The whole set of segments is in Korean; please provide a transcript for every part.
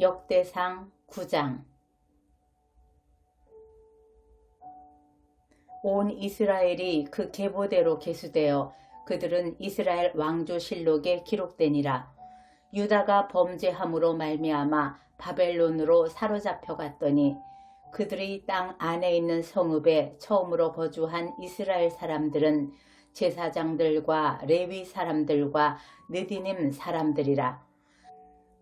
역대상 9장. 온 이스라엘이 그 계보대로 계수되어 그들은 이스라엘 왕조실록에 기록되니라. 유다가 범죄함으로 말미암아 바벨론으로 사로잡혀 갔더니 그들의 땅 안에 있는 성읍에 처음으로 거주한 이스라엘 사람들은 제사장들과 레위 사람들과 느디님 사람들이라.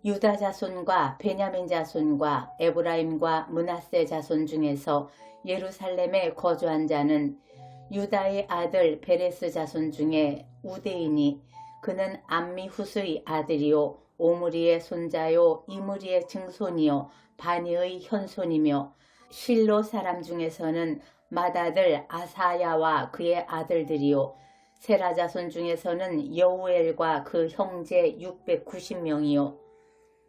유다 자손과 베냐민 자손과 에브라임과 므낫세 자손 중에서 예루살렘에 거주한 자는 유다의 아들 베레스 자손 중에 우데이니 그는 암미후스의 아들이요 오므리의 손자요 이므리의 증손이요 바니의 현손이며 실로 사람 중에서는 맏아들 아사야와 그의 아들들이요 세라 자손 중에서는 여우엘과 그 형제 690명이요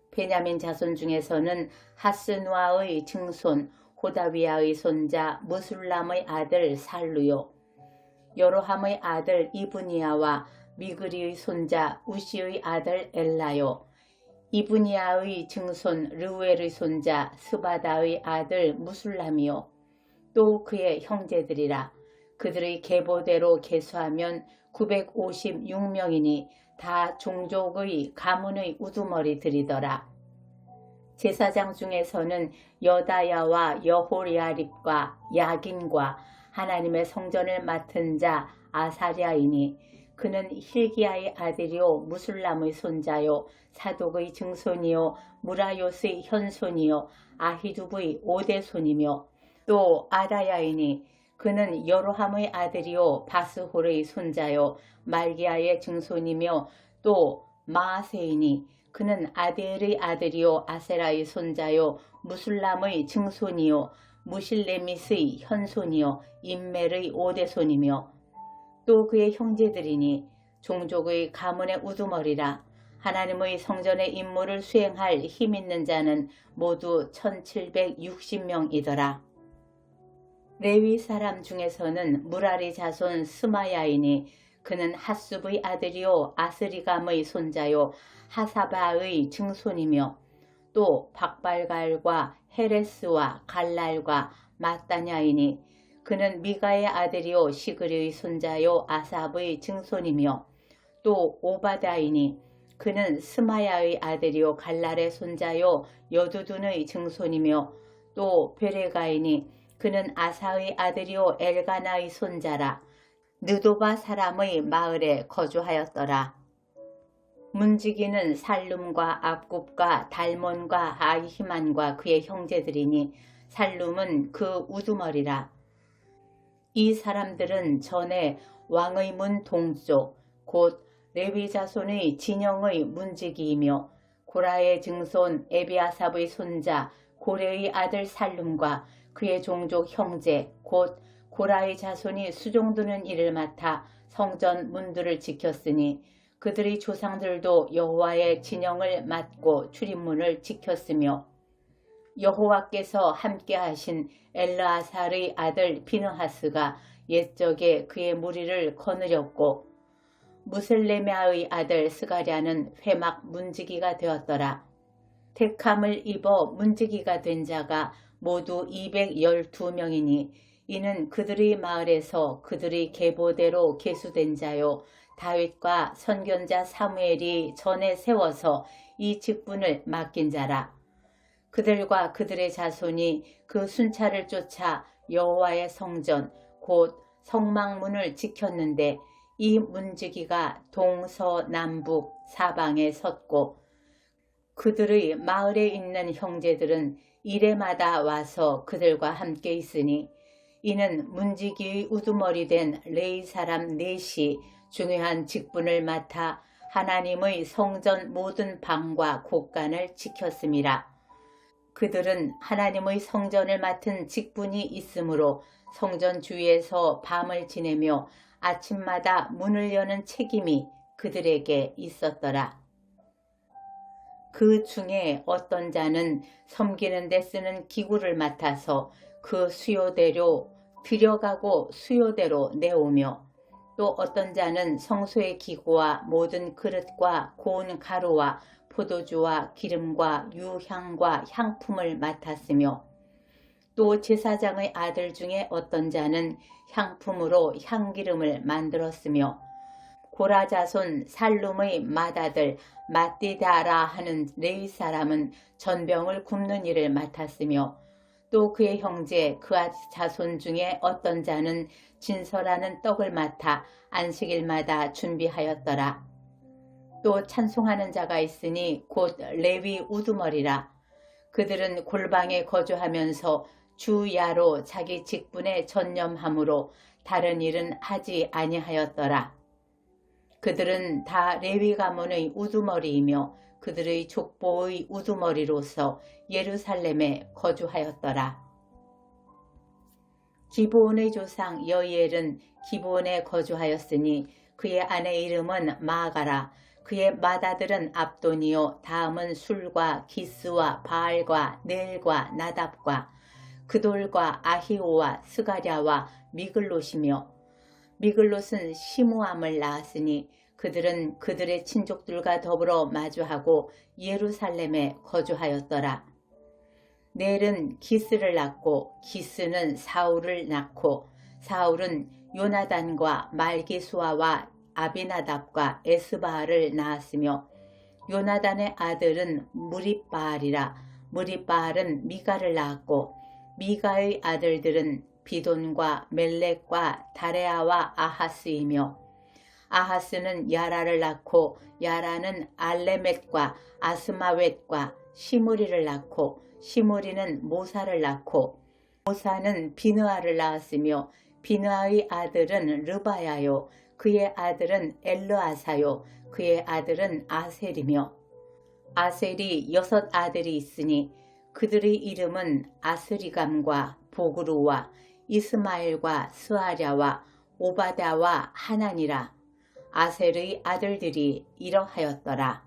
베냐민 자손 중에서는 하스누아의 증손 호다위아의 손자 무술람의 아들 살루요 여로함의 아들 이브니아와 미그리의 손자 우시의 아들 엘라요 이브니아의 증손 르우엘의 손자 스바다의 아들 무술람이요 또 그의 형제들이라. 그들의 계보대로 계수하면 956명이니 다 종족의 가문의 우두머리들이더라. 제사장 중에서는 여다야와 여호리아립과 야긴과 하나님의 성전을 맡은 자 아사랴이니 그는 힐기야의 아들이요 무술람의 손자요 사독의 증손이요 무라요스의 현손이요 아히두브의 오대손이며 또 아다야이니 그는 여로함의 아들이요 바스홀의 손자요 말기야의 증손이며 또 마아세이니 그는 아델의 아들이요 아세라의 손자요 무술람의 증손이요 무실레밋의 현손이요 임멜의 오대손이며 또 그의 형제들이니 종족의 가문의 우두머리라. 하나님의 성전의 임무를 수행할 힘있는 자는 모두 1760명이더라. 레위 사람 중에서는 무라리 자손 스마야이니 그는 핫숲의 아들이요 아스리감의 손자요 하사바의 증손이며 또 박발갈과 헤레스와 갈랄과 마따냐이니 그는 미가의 아들이요 시그리의 손자요 아삽의 증손이며 또 오바다이니 그는 스마야의 아들이요 갈랄의 손자요 여두둔의 증손이며 또 베레가이니 그는 아사의 아들이요 엘가나의 손자라. 느도바 사람의 마을에 거주하였더라. 문지기는 살룸과 압굽과 달몬과 아히만과 그의 형제들이니 살룸은 그 우두머리라. 이 사람들은 전에 왕의 문 동쪽 곧 레위 자손의 진영의 문지기이며 고라의 증손 에비아삽의 손자 고레의 아들 살룸과 그의 종족 형제 곧 고라의 자손이 수종드는 일을 맡아 성전 문들을 지켰으니 그들의 조상들도 여호와의 진영을 맡고 출입문을 지켰으며 여호와께서 함께하신 엘르아살의 아들 비느하스가 옛적에 그의 무리를 거느렸고 무셀레메아의 아들 스가랴는 회막 문지기가 되었더라. 택함을 입어 문지기가 된 자가 모두 212명이니 이는 그들의 마을에서 그들의 계보대로 계수된 자요 다윗과 선견자 사무엘이 전에 세워서 이 직분을 맡긴 자라. 그들과 그들의 자손이 그 순찰을 쫓아 여호와의 성전 곧 성막문을 지켰는데 이 문지기가 동서남북 사방에 섰고 그들의 마을에 있는 형제들은 이레마다 와서 그들과 함께 있으니 이는 문지기의 우두머리 된 레위 사람 넷이 중요한 직분을 맡아 하나님의 성전 모든 방과 곳간을 지켰음이라. 그들은 하나님의 성전을 맡은 직분이 있으므로 성전 주위에서 밤을 지내며 아침마다 문을 여는 책임이 그들에게 있었더라. 그 중에 어떤 자는 섬기는 데 쓰는 기구를 맡아서 그 수요대로 들여가고 수요대로 내오며 또 어떤 자는 성소의 기구와 모든 그릇과 고운 가루와 포도주와 기름과 유향과 향품을 맡았으며 또 제사장의 아들 중에 어떤 자는 향품으로 향기름을 만들었으며 고라 자손 살룸의 맏아들 마띠다라 하는 레위 사람은 전병을 굽는 일을 맡았으며 또 그의 형제 그앗 자손 중에 어떤 자는 진설하는 떡을 맡아 안식일마다 준비하였더라. 또 찬송하는 자가 있으니 곧 레위 우두머리라. 그들은 골방에 거주하면서 주야로 자기 직분에 전념함으로 다른 일은 하지 아니하였더라. 그들은 다 레위 가문의 우두머리이며 그들의 족보의 우두머리로서 예루살렘에 거주하였더라. 기브온의 조상 여이엘은 기브온에 거주하였으니 그의 아내 이름은 마아가라. 그의 맏아들은 압돈이요 다음은 술과 기스와 바알과 넬과 나답과 그돌과 아히오와 스가랴와 미글롯이며 미글롯은 시므암을 낳았으니 그들은 그들의 친족들과 더불어 마주하고 예루살렘에 거주하였더라. 넬은 기스를 낳고 기스는 사울을 낳고 사울은 요나단과 말기수아와 아비나답과 에스바알을 낳았으며 요나단의 아들은 무립바알이라. 무립바알은 미가를 낳았고 미가의 아들들은 비돈과 멜렉과 다레아와 아하스이며 아하스는 야라를 낳고 야라는 알레멧과 아스마웻과 시므리를 낳고 시므리는 모사를 낳고 모사는 비느아를 낳았으며 비느아의 아들은 르바야요 그의 아들은 엘르아사요 그의 아들은 아셀이며 아셀이 6 아들이 있으니 그들의 이름은 아스리감과 보그루와 이스마엘과 스아랴와 오바다와 하나니라. 아셀의 아들들이 이러하였더라.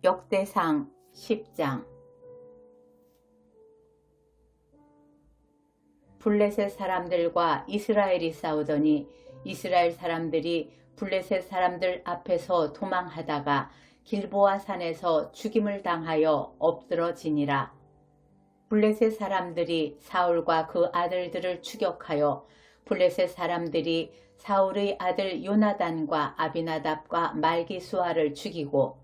역대상 10장. 블레셋 사람들과 이스라엘이 싸우더니 이스라엘 사람들이 블레셋 사람들 앞에서 도망하다가 길보아 산에서 죽임을 당하여 엎드러지니라. 블레셋 사람들이 사울과 그 아들들을 추격하여 블레셋 사람들이 사울의 아들 요나단과 아비나답과 말기수아를 죽이고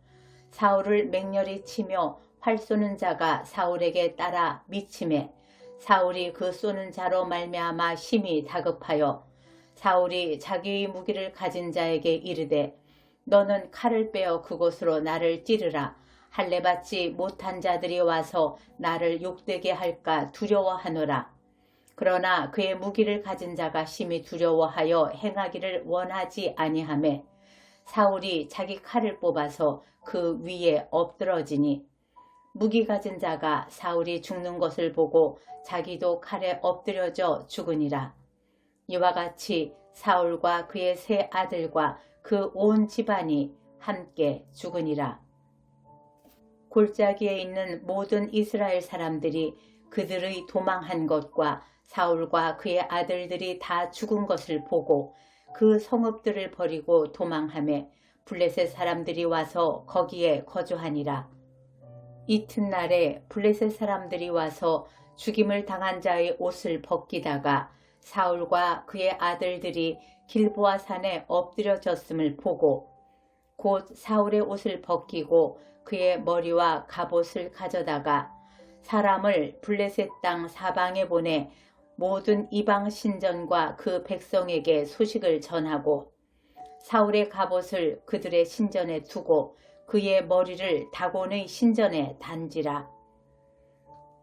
사울을 맹렬히 치며 활 쏘는 자가 사울에게 따라 미치매 사울이 그 쏘는 자로 말미암아 심히 다급하여 사울이 자기의 무기를 가진 자에게 이르되 너는 칼을 빼어 그곳으로 나를 찌르라. 할례받지 못한 자들이 와서 나를 욕되게 할까 두려워하노라. 그러나 그의 무기를 가진 자가 심히 두려워하여 행하기를 원하지 아니하매 사울이 자기 칼을 뽑아서 그 위에 엎드러지니 무기 가진 자가 사울이 죽는 것을 보고 자기도 칼에 엎드려져 죽으니라. 이와 같이 사울과 그의 3 아들과 그 온 집안이 함께 죽으니라. 골짜기에 있는 모든 이스라엘 사람들이 그들의 도망한 것과 사울과 그의 아들들이 다 죽은 것을 보고 그 성읍들을 버리고 도망하매 블레셋 사람들이 와서 거기에 거주하니라. 이튿날에 블레셋 사람들이 와서 죽임을 당한 자의 옷을 벗기다가 사울과 그의 아들들이 길보아 산에 엎드려졌음을 보고 곧 사울의 옷을 벗기고 그의 머리와 갑옷을 가져다가 사람을 블레셋 땅 사방에 보내 모든 이방 신전과 그 백성에게 소식을 전하고 사울의 갑옷을 그들의 신전에 두고 그의 머리를 다곤의 신전에 단지라.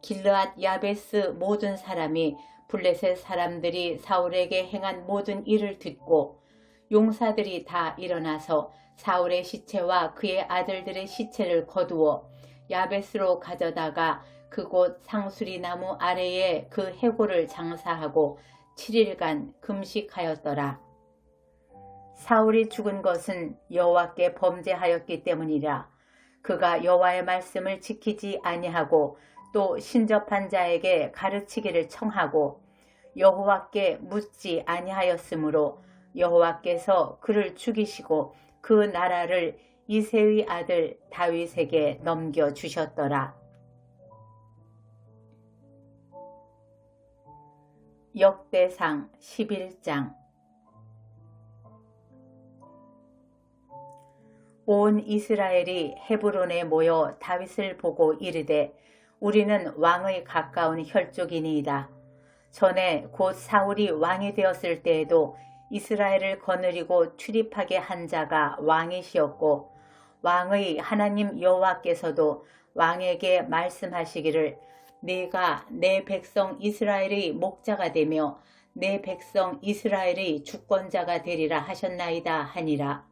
길르앗 야베스 모든 사람이 블레셋 사람들이 사울에게 행한 모든 일을 듣고 용사들이 다 일어나서 사울의 시체와 그의 아들들의 시체를 거두어 야베스로 가져다가 그곳 상수리 나무 아래에 그 해골을 장사하고 7일간 금식하였더라. 사울이 죽은 것은 여호와께 범죄하였기 때문이라. 그가 여호와의 말씀을 지키지 아니하고 또 신접한 자에게 가르치기를 청하고 여호와께 묻지 아니하였으므로 여호와께서 그를 죽이시고 그 나라를 이새의 아들 다윗에게 넘겨주셨더라. 역대상 11장. 온 이스라엘이 헤브론에 모여 다윗을 보고 이르되 우리는 왕의 가까운 혈족이니이다. 전에 곧 사울이 왕이 되었을 때에도 이스라엘을 거느리고 출입하게 한 자가 왕이시었고 왕의 하나님 여호와께서도 왕에게 말씀하시기를 네가 내 백성 이스라엘의 목자가 되며 내 백성 이스라엘의 주권자가 되리라 하셨나이다 하니라.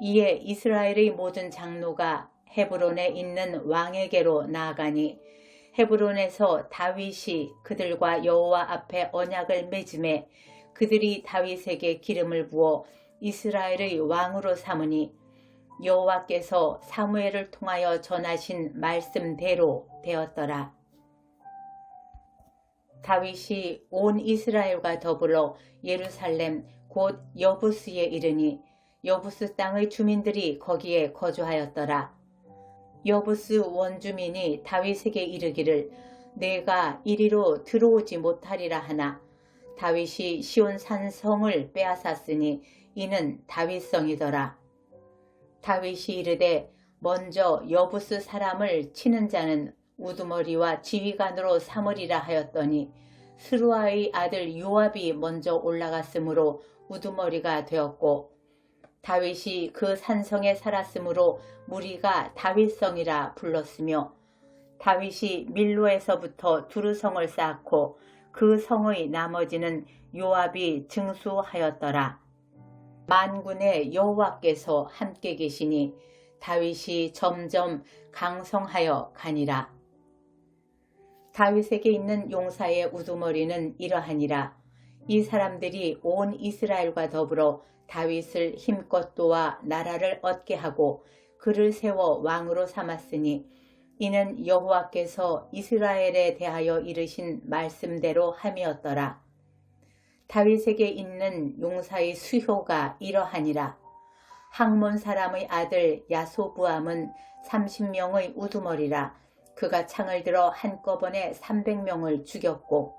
이에 이스라엘의 모든 장로가 헤브론에 있는 왕에게로 나아가니 헤브론에서 다윗이 그들과 여호와 앞에 언약을 맺음에 그들이 다윗에게 기름을 부어 이스라엘의 왕으로 삼으니 여호와께서 사무엘을 통하여 전하신 말씀대로 되었더라. 다윗이 온 이스라엘과 더불어 예루살렘 곧 여부스에 이르니 여부스 땅의 주민들이 거기에 거주하였더라. 여부스 원주민이 다윗에게 이르기를 내가 이리로 들어오지 못하리라 하나 다윗이 시온 산성을 빼앗았으니 이는 다윗성이더라. 다윗이 이르되 먼저 여부스 사람을 치는 자는 우두머리와 지휘관으로 삼으리라 하였더니 스루아의 아들 요압이 먼저 올라갔으므로 우두머리가 되었고 다윗이 그 산성에 살았으므로 무리가 다윗성이라 불렀으며 다윗이 밀로에서부터 두루성을 쌓고 그 성의 나머지는 요압이 증수하였더라. 만군의 여호와께서 함께 계시니 다윗이 점점 강성하여 가니라. 다윗에게 있는 용사의 우두머리는 이러하니라. 이 사람들이 온 이스라엘과 더불어 다윗을 힘껏 도와 나라를 얻게 하고 그를 세워 왕으로 삼았으니 이는 여호와께서 이스라엘에 대하여 이르신 말씀대로 함이었더라. 다윗에게 있는 용사의 수효가 이러하니라. 학몬 사람의 아들 야소부암은 30명의 우두머리라. 그가 창을 들어 한꺼번에 300명을 죽였고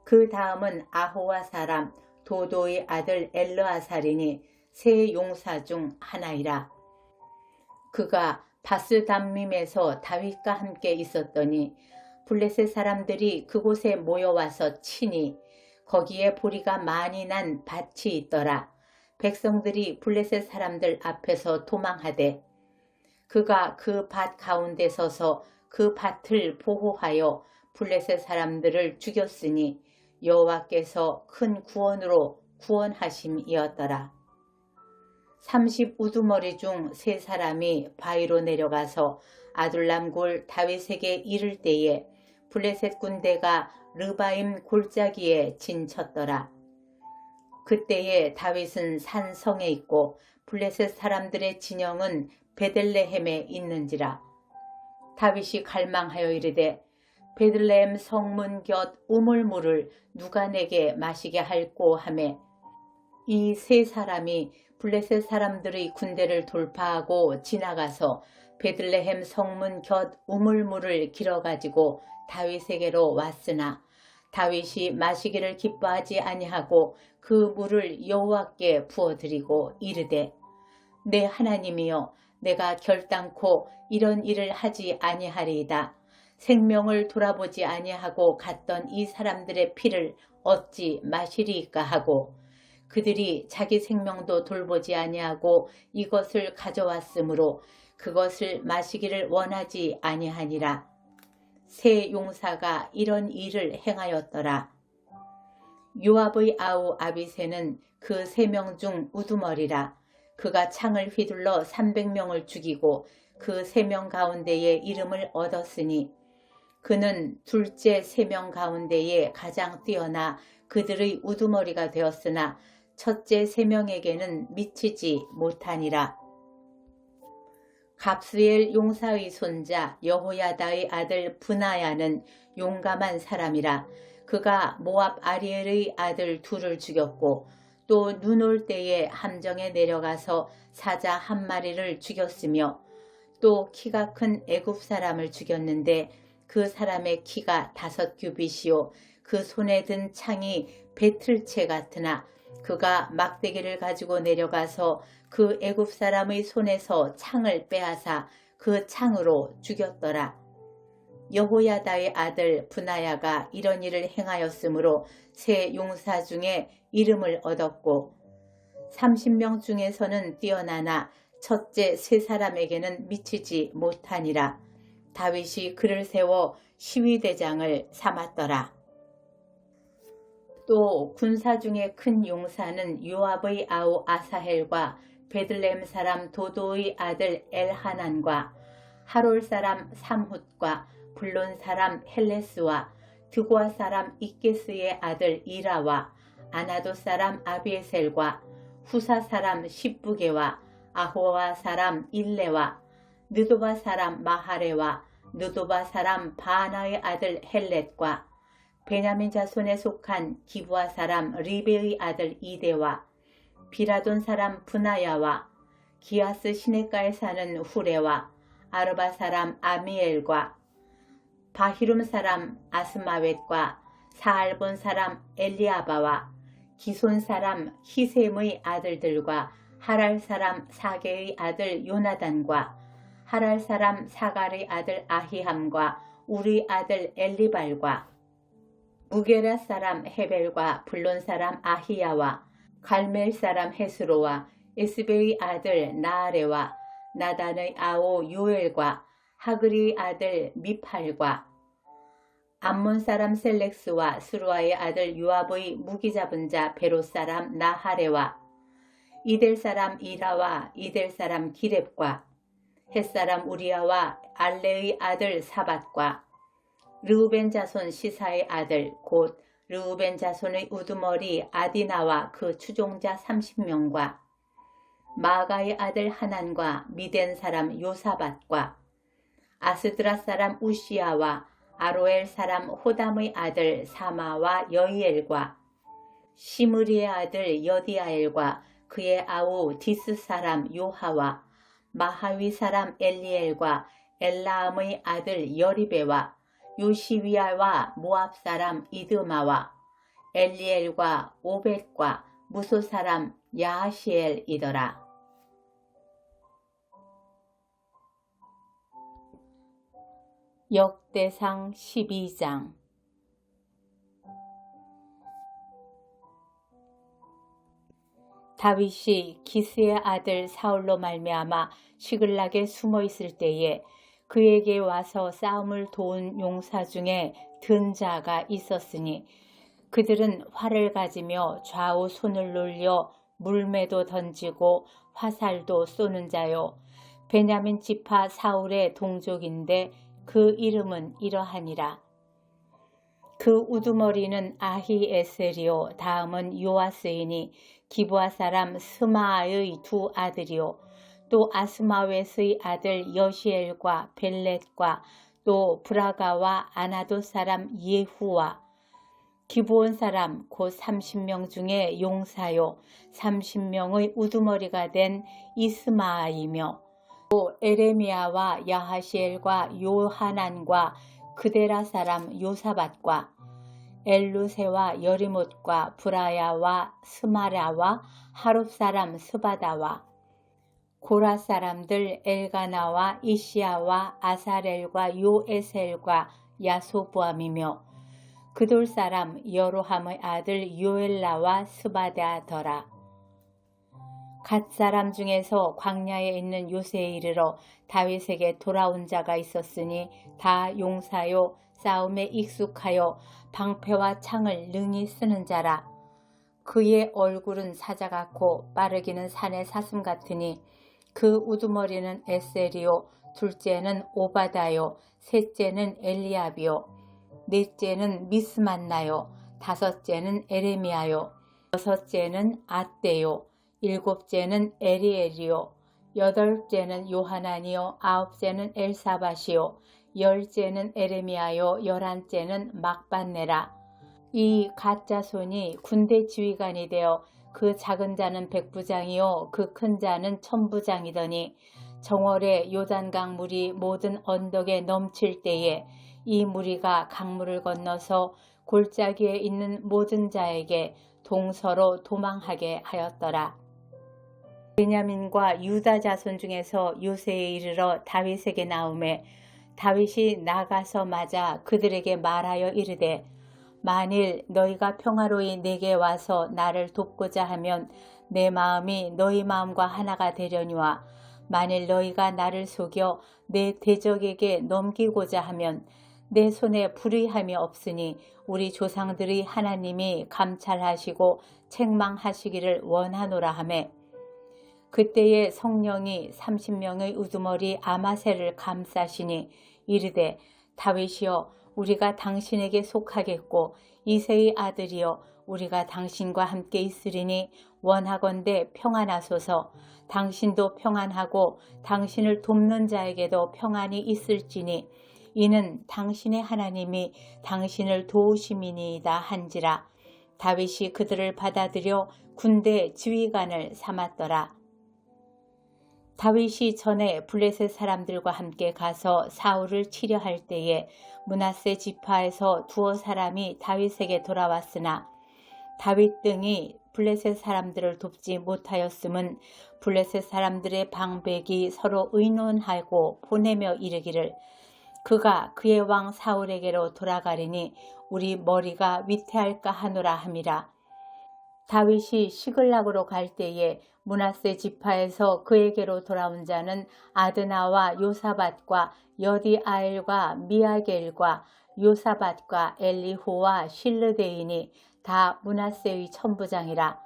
그 다음은 아호와 사람 도도의 아들 엘르아살이니 세 용사 중 하나이라. 그가 바스담밈에서 다윗과 함께 있었더니 블레셋 사람들이 그곳에 모여와서 치니 거기에 보리가 많이 난 밭이 있더라. 백성들이 블레셋 사람들 앞에서 도망하되 그가 그 밭 가운데 서서 그 밭을 보호하여 블레셋 사람들을 죽였으니 여호와께서 큰 구원으로 구원하심이었더라. 30우두머리 중 3사람이 바위로 내려가서 아둘람 골 다윗에게 이를 때에 블레셋 군대가 르바임 골짜기에 진쳤더라. 그때에 다윗은 산성에 있고 블레셋 사람들의 진영은 베들레헴에 있는지라. 다윗이 갈망하여 이르되 베들레헴 성문 곁 우물물을 누가 내게 마시게 할꼬 하매 이 3사람이 블레셋 사람들의 군대를 돌파하고 지나가서 베들레헴 성문 곁 우물물을 길어가지고 다윗에게로 왔으나 다윗이 마시기를 기뻐하지 아니하고 그 물을 여호와께 부어드리고 이르되 내 하나님이여 내가 결단코 이런 일을 하지 아니하리이다. 생명을 돌아보지 아니하고 갔던 이 사람들의 피를 어찌 마시리이까 하고 그들이 자기 생명도 돌보지 아니하고 이것을 가져왔으므로 그것을 마시기를 원하지 아니하니라. 세 용사가 이런 일을 행하였더라. 요압의 아우 아비새는 그 3명 중 우두머리라. 그가 창을 휘둘러 300명을 죽이고 그 3명 가운데에 이름을 얻었으니 그는 둘째 3명 가운데에 가장 뛰어나 그들의 우두머리가 되었으나 첫째 3명에게는 미치지 못하니라. 갑스엘 용사의 손자 여호야다의 아들 브나야는 용감한 사람이라. 그가 모압 아리엘의 아들 둘을 죽였고 또 눈 올 때에 함정에 내려가서 사자 한 마리를 죽였으며 또 키가 큰 애굽 사람을 죽였는데 그 사람의 키가 5규빗이요 그 손에 든 창이 배틀채 같으나 그가 막대기를 가지고 내려가서 그 애굽 사람의 손에서 창을 빼앗아 그 창으로 죽였더라. 여호야다의 아들 브나야가 이런 일을 행하였으므로 세 용사 중에 이름을 얻었고 30명 중에서는 뛰어나나 첫째 세 사람에게는 미치지 못하니라. 다윗이 그를 세워 시위대장을 삼았더라. 또 군사 중에 큰 용사는 요압의 아우 아사헬과 베들레헴 사람 도도의 아들 엘하난과 하롤 사람 삼훗과 블론 사람 헬레스와 드고아 사람 이게스의 아들 이라와 아나도 사람 아비에셀과 후사 사람 십부게와 아호와 사람 일레와 느도바 사람 마하레와 느도바 사람 바나의 아들 헬렛과 베냐민 자손에 속한 기브아 사람 리베의 아들 이데와 비라돈 사람 브나야와 기아스 시냇가에 사는 후레와 아르바 사람 아미엘과 바히룸 사람 아스마웻과 사알본 사람 엘리아바와 기손 사람 히셈의 아들들과 하랄 사람 사게의 아들 요나단과 하랄 사람 사갈의 아들 아히함과 우리 아들 엘리발과 무게라 사람 헤벨과 블론 사람 아히야와 갈멜 사람 헤스로와 에스베의 아들 나아레와 나단의 아오 요엘과 하그리의 아들 미팔과 암몬 사람 셀렉스와 스루아의 아들 요압의 무기 잡은 자 베롯 사람 나하레와 이델 사람 이라와 이델 사람 기렙과 햇사람 우리아와 알레의 아들 사밧과 르우벤 자손 시사의 아들 곧 르우벤 자손의 우두머리 아디나와 그 추종자 30명과 마가의 아들 하난과 미덴 사람 요사밧과 아스드라 사람 우시아와 아로엘 사람 호담의 아들 사마와 여이엘과 시므리의 아들 여디아엘과 그의 아우 디스 사람 요하와 마하위 사람 엘리엘과 엘라암의 아들 여리베와 요시위아와 모압 사람 이드마와 엘리엘과 오벳과 무소 사람 야하시엘이더라. 역대상 12장. 다윗이 기스의 아들 사울로 말미암아 시글락에 숨어 있을 때에 그에게 와서 싸움을 도운 용사 중에 든 자가 있었으니 그들은 활을 가지며 좌우 손을 놀려 물매도 던지고 화살도 쏘는 자요 베냐민 지파 사울의 동족인데 그 이름은 이러하니라. 그 우두머리는 아히에셀이요 다음은 요아스이니 기브아 사람 스마아의 두 아들이요 또 아스마웻의 아들 여시엘과 벨렛과 또 브라가와 아나도 사람 예후와 기브온 사람 곧 30명 중에 용사요 30명의 우두머리가 된 이스마아이며 또 에레미야와 야하시엘과 요하난과 그데라 사람 요사밧과 엘루세와 여리못과 브라야와 스마라와 하룹 사람 스바다와 고라 사람들 엘가나와 이시야와 아사렐과 요에셀과 야소부암이며 그돌 사람 여로함의 아들 요엘라와 스바다더라. 갓 사람 중에서 광야에 있는 요새에 이르러 다윗에게 돌아온 자가 있었으니 다 용사요 싸움에 익숙하여 방패와 창을 능히 쓰는 자라. 그의 얼굴은 사자 같고 빠르기는 산의 사슴 같으니 그 우두머리는 에셀이요 둘째는 오바다요 셋째는 엘리압이요 넷째는 미스만나요 다섯째는 에레미야요 여섯째는 아떼요 일곱째는 에리엘이요 여덟째는 요하나니요 아홉째는 엘사밧이요 열째는 에레미야요 열한째는 막반네라. 이 갓 자손이 군대 지휘관이 되어 그 작은 자는 백부장이요 그 큰 자는 천부장이더니 정월에 요단강 물이 모든 언덕에 넘칠 때에 이 무리가 강물을 건너서 골짜기에 있는 모든 자에게 동서로 도망하게 하였더라. 베냐민과 유다 자손 중에서 요새에 이르러 다윗에게 나오매 다윗이 나가서 맞아 그들에게 말하여 이르되 만일 너희가 평화로이 내게 와서 나를 돕고자 하면 내 마음이 너희 마음과 하나가 되려니와 만일 너희가 나를 속여 내 대적에게 넘기고자 하면 내 손에 불의함이 없으니 우리 조상들이 하나님이 감찰하시고 책망하시기를 원하노라 하매 그때에 성령이 30명의 우두머리 아마새를 감싸시니 이르되 다윗이여 우리가 당신에게 속하겠고 이새의 아들이여 우리가 당신과 함께 있으리니 원하건대 평안하소서. 당신도 평안하고 당신을 돕는 자에게도 평안이 있을지니 이는 당신의 하나님이 당신을 도우심이니이다 한지라. 다윗이 그들을 받아들여 군대 지휘관을 삼았더라. 다윗이 전에 블레셋 사람들과 함께 가서 사울을 치려 할 때에 므낫세 지파에서 두어 사람이 다윗에게 돌아왔으나 다윗 등이 블레셋 사람들을 돕지 못하였음은 블레셋 사람들의 방백이 서로 의논하고 보내며 이르기를 그가 그의 왕 사울에게로 돌아가리니 우리 머리가 위태할까 하노라 함이라. 다윗이 시글락으로 갈 때에 므낫세 지파에서 그에게로 돌아온 자는 아드나와 요사밧과 여디아엘과 미아겔과 요사밧과 엘리후와 실르데인이 다 므낫세의 천부장이라.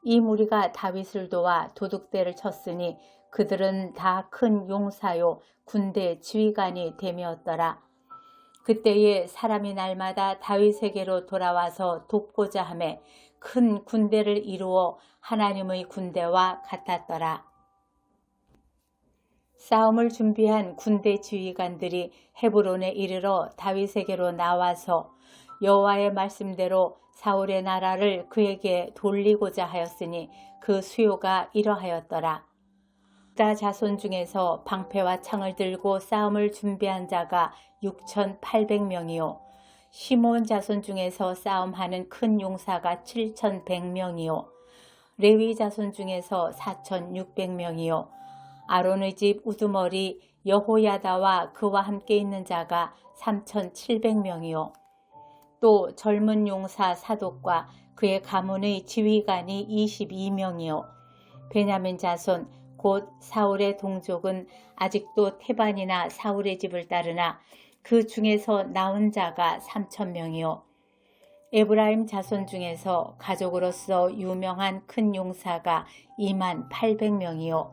이 무리가 다윗을 도와 도둑대를 쳤으니 그들은 다 큰 용사요 군대 지휘관이 되었더라. 그때에 사람이 날마다 다윗에게로 돌아와서 돕고자 하매 큰 군대를 이루어 하나님의 군대와 같았더라. 싸움을 준비한 군대 지휘관들이 헤브론에 이르러 다윗에게로 나와서 여호와의 말씀대로 사울의 나라를 그에게 돌리고자 하였으니 그 수요가 이러하였더라. 유다 자손 중에서 방패와 창을 들고 싸움을 준비한 자가 6,800명이요 시몬 자손 중에서 싸움하는 큰 용사가 7,100명이요 레위 자손 중에서 4,600명이요 아론의 집 우두머리 여호야다와 그와 함께 있는 자가 3,700명이요 또 젊은 용사 사독과 그의 가문의 지휘관이 22명이요 베냐민 자손 곧 사울의 동족은 아직도 태반이나 사울의 집을 따르나 그 중에서 나온 자가 3,000명이요 에브라임 자손 중에서 가족으로서 유명한 큰 용사가 28,000명이요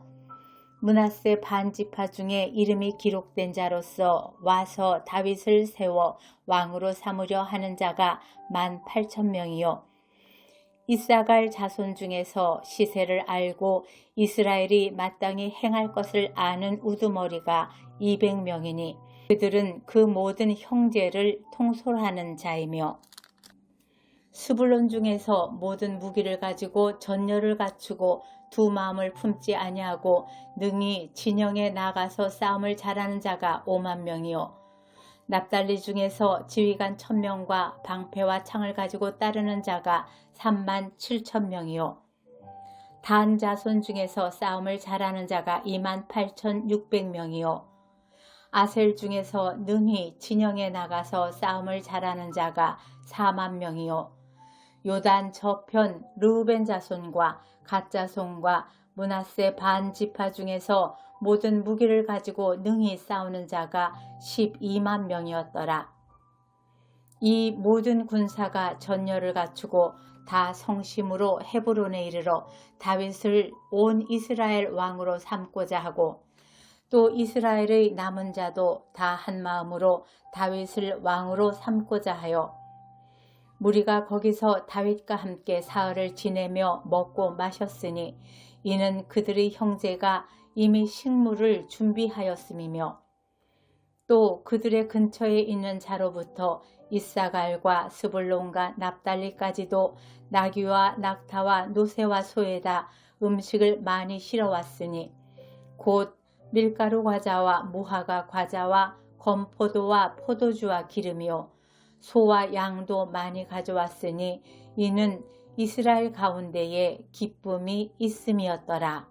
므낫세 반지파 중에 이름이 기록된 자로서 와서 다윗을 세워 왕으로 삼으려 하는 자가 18,000명이요 이사갈 자손 중에서 시세를 알고 이스라엘이 마땅히 행할 것을 아는 우두머리가 200명이니 그들은 그 모든 형제를 통솔하는 자이며 스불론 중에서 모든 무기를 가지고 전열을 갖추고 두 마음을 품지 아니하고 능히 진영에 나가서 싸움을 잘하는 자가 50,000명이요 납달리 중에서 지휘관 1,000명과 방패와 창을 가지고 따르는 자가 37,000명이요 단 자손 중에서 싸움을 잘하는 자가 28,600명이요 아셀 중에서 능히 진영에 나가서 싸움을 잘하는 자가 40,000명이요 요단 저편 르우벤 자손과 갓 자손과 므낫세 반 지파 중에서 모든 무기를 가지고 능히 싸우는 자가 120,000명이었더라. 이 모든 군사가 전열을 갖추고 다 성심으로 헤브론에 이르러 다윗을 온 이스라엘 왕으로 삼고자 하고 또 이스라엘의 남은 자도 다 한마음으로 다윗을 왕으로 삼고자 하여 무리가 거기서 다윗과 함께 사흘을 지내며 먹고 마셨으니 이는 그들의 형제가 이미 식물을 준비하였음이며 또 그들의 근처에 있는 자로부터 이사갈과 스불론과 납달리까지도 나귀와 낙타와 노새와 소에다 음식을 많이 실어왔으니 곧 밀가루 과자와 무화과 과자와 건포도와 포도주와 기름이요 소와 양도 많이 가져왔으니 이는 이스라엘 가운데에 기쁨이 있음이었더라.